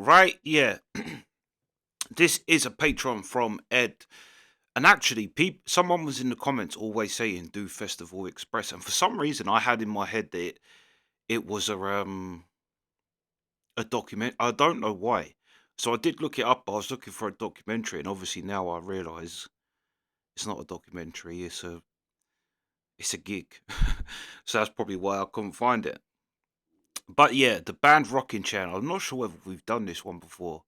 Right? Yeah. This is a Patreon from Ed. And actually, someone was in the comments always saying do Festival Express. And for some reason, I had in my head that it was a document. I don't know why. So I did look it up. I was looking for a documentary, and obviously now I realise it's not a documentary. It's a gig. So that's probably why I couldn't find it. But yeah, the band Rockin' channel. I'm not sure whether we've done this one before.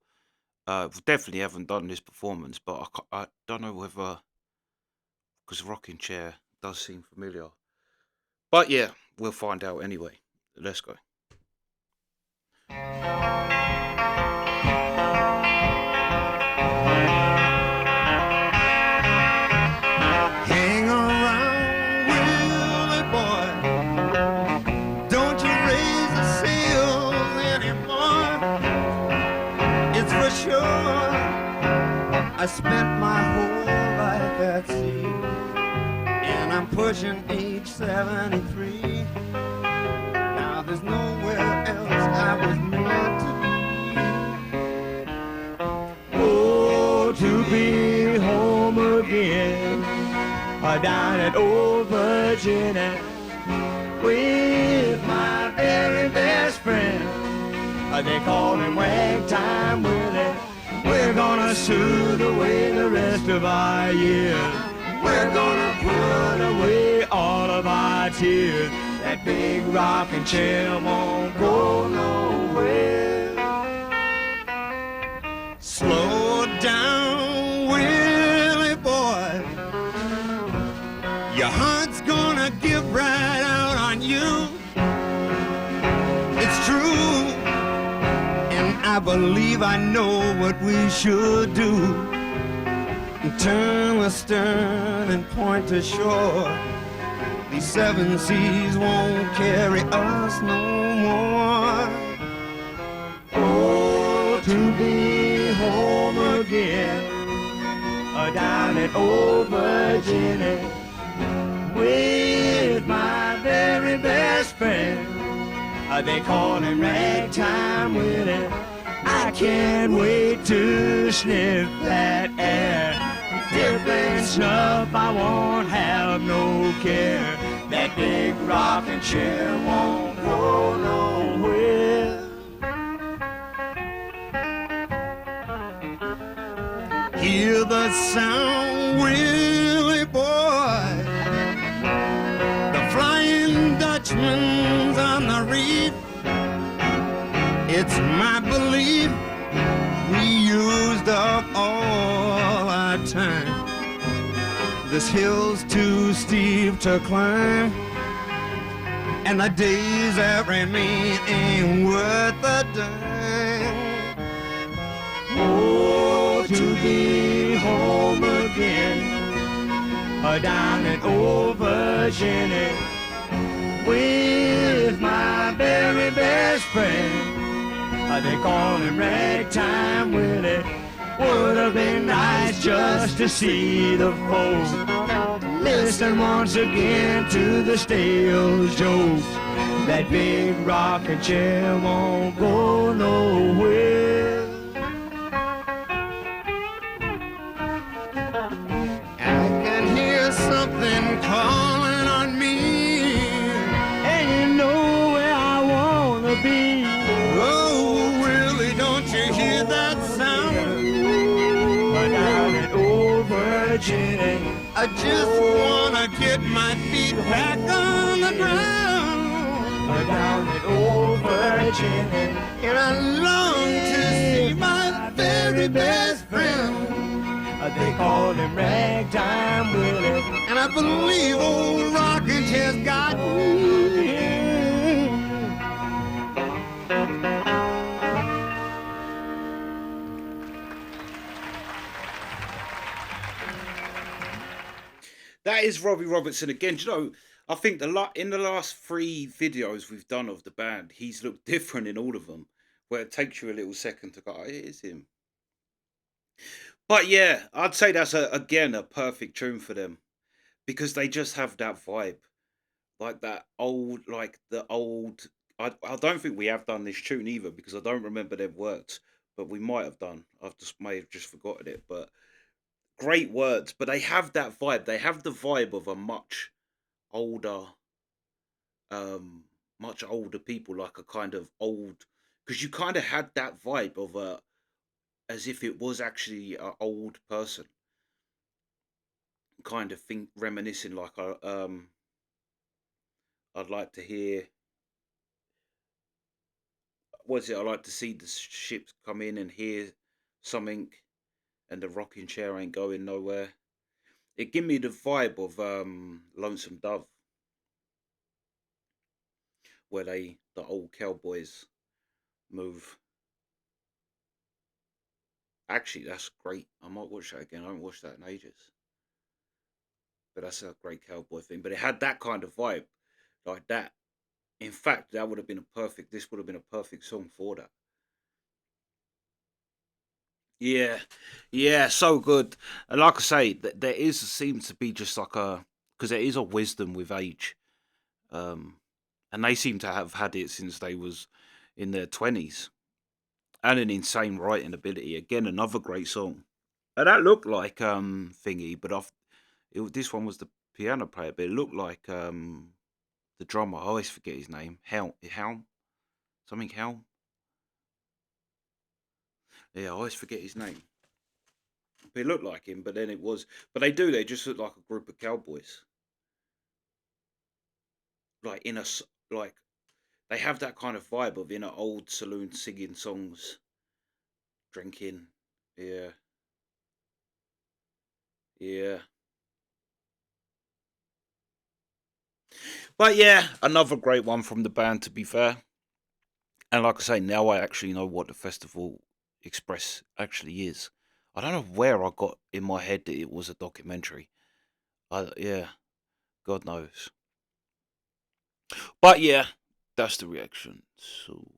We definitely haven't done this performance, but I don't know whether, because Rocking Chair does seem familiar. But yeah, we'll find out anyway. Let's go. Hang around, Willie boy. Don't you raise the sails anymore. It's for sure. I spent my whole life at sea, and I'm pushing age 73. Now there's nowhere else I was meant to be. Oh, to be home again, down at old Virginia, with my very best friend. They call him Ragtime Willie. We're gonna soothe away the rest of our years. We're gonna put away all of our tears. That big rocking chair won't go nowhere. Slow down, Willie boy. Your heart's gonna give right out on you. It's true, and I believe I know what we should do. Turn the stern and point to shore. These seven seas won't carry us no more. Oh, to be home again, down at old Virginia, with my very best friend. They call him Ragtime Willie. I can't wait to sniff that air. Dip and snuff, I won't have no care. That big rocking chair won't go nowhere. Hear the sound, Willie boy. The Flying Dutchman's on the reef. It's my belief we used up all our time. This hill's too steep to climb, and the days that remain ain't worth a dime. Oh, to be home again, down in old Virginia, with my very best friend. They call him Ragtime Willie. Would have been nice just to see the folks listen once again to the stale jokes. That big rocking chair won't go nowhere. I can hear something calling on me, and you know where I wanna be. Oh, Willie, don't you hear that sound? Down in old Virginia, I just wanna get my feet back on the ground. Down in old Virginia, and I long to see my very best friend. They call him Ragtime Willie, and I believe old Rockin' has got me. That is Robbie Robertson again. Do you know, I think in the last 3 videos we've done of the band, he's looked different in all of them, where it takes you a little second to go, oh, it is him. But yeah, I'd say that's again a perfect tune for them, because they just have that vibe, like that old, like the old. I don't think we have done this tune either, because I don't remember their words. but we might have done. I've just may have just forgotten it. But great words. But they have that vibe. They have the vibe of a older, um, much older people, like a kind of old. Because you kind of had that vibe of a, as if it was actually an old person, kind of think reminiscing. Like I'd like to hear. What's it? I like to see the ships come in and hear something, and the rocking chair ain't going nowhere. It give me the vibe of Lonesome Dove, where the old cowboys move. Actually, that's great. I might watch that again. I haven't watched that in ages, but that's a great cowboy thing. But it had that kind of vibe, like that. In fact, that would have been a perfect. This would have been a perfect song for that. Yeah, yeah, so good. And like I say, there is seems to be just like a, because there is a wisdom with age, um, and they seem to have had it since they was in their 20s, and an insane writing ability. Again, another great song. And that looked like thingy, but this one was the piano player, but it looked like the drummer. I always forget his name. Helm, something Helm. Yeah, I always forget his name. But it looked like him, but then it was. But they just look like a group of cowboys, like like they have that kind of vibe of in an old saloon singing songs, drinking. Yeah, yeah. But yeah, another great one from the band. To be fair, and like I say, now I actually know what the Festival Express actually is. I don't know where I got in my head that it was a documentary. Yeah, God knows. But yeah, that's the reaction. So